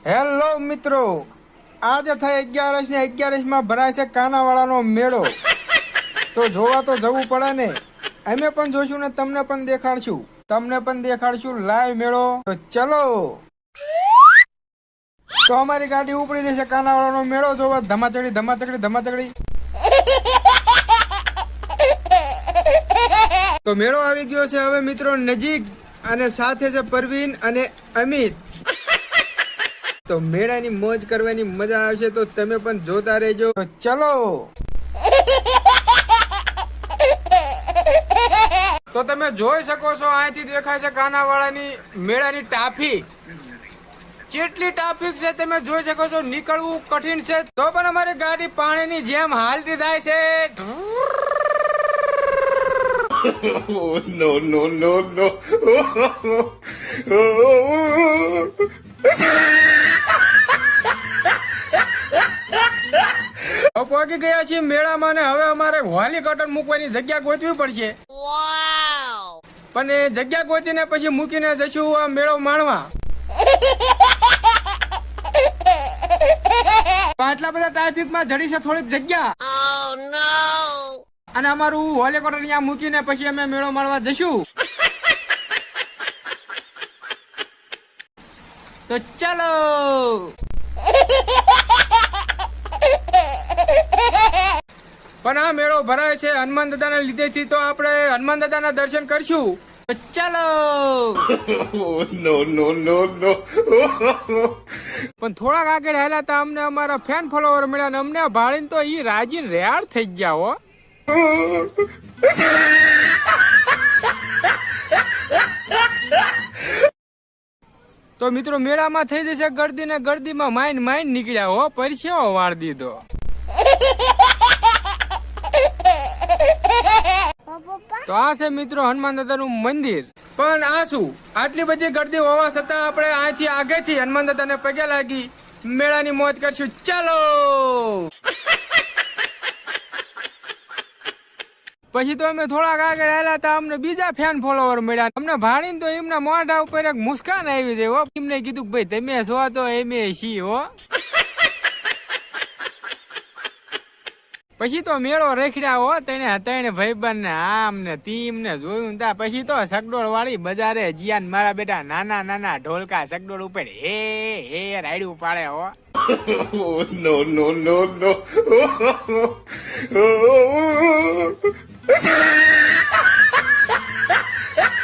Hello મિત્રો, આજે થઈ 11 ને 11 માં ભરાય છે કાનાવાળાનો મેળો. તો જોવા તો જવું પડે ને. અમે પણ જોઈશું ને તમને પણ દેખાડશું લાઈવ મેળો. તો ચલો. તો અમારી ગાડી ઉપડી જશે કાનાવાળાનો મેળો જોવા. ધમાચકડી. તો મેળો આવી ગયો છે હવે મિત્રો નજીક, અને સાથે છે પરવીન અને અમિત. તો મેળાની મોજ કરવાની મજા આવશે, તો તમે પણ જોતા રહેજો. તો ચલો. તો તમે જોઈ શકો છો, અહીંથી દેખાય છે કાનાવાળાની મેળાની ટ્રાફિક. કેટલી ટ્રાફિક છે તમે જોઈ શકો છો. નીકળવું કઠિન છે, તો પણ અમારી ગાડી પાણીની જેમ હાલતી જાય છે. No. પહોંચી ગયા છીએ મેળામાં, ને હવે અમારે વાલી કટર મૂકવાની જગ્યા ગોતવી પડશે. પણ એ જગ્યા ગોતીને પછી મૂકીને જશું આ મેળો માણવા. આટલા બધા ટ્રાફિકમાં જડી છે થોડીક જગ્યા, અને અમારું હોલી કોટર અહીંયા મૂકીને પછી અમે મેળો માણવા જશું. તો ચાલો. પણ આ મેળો ભરાય છે હનુમાન દાદાના લીધેથી, તો આપણે હનુમાન દાદાના દર્શન કરશું. તો ચાલો. No. પણ થોડાક આગળ હેલા હતા, અમને અમારા ફેન ફોલોવર મળ્યા, ને અમને ભાળીને તો ઈ રાજીને રેડ થઈ ગયા હો. તો મિત્રો મેળામાં થઈ જશે ગરદી, ને ગરદીમાં માઇન નીકળ્યા હો. પરસેવો વાળ દીધો. તો આ છે મિત્રો હનુમાન દાદાનું મંદિર. પણ આ શું, આટલી બધી ગરદી હોવા છતાં આપણે અહીંથી આગેથી હનુમાન દાદાને પગે લાગી મેળાની મોજ કરશું. ચાલો. પછી તો અમે થોડાક આગળ આવેલા હતા, અમને બીજા ફેન ફોલોવર મળ્યા. અમને ભાળીને તો એમના મોઢા ઉપર એક મુસ્કાન આવી જાય હો. એમને કીધું કે ભાઈ તમે છો તો એમે છી હો. પછી તો મેળો રેખડ્યા હો તને ભાઈબંધ ને આમ ને તીમ ને જોયું તા. પછી તો સગડોળ વાળી બજારે જીયાન મારા બેટા નાના ઢોલકા સગડોળ ઉપર હે રાયડું પાડે હો. No.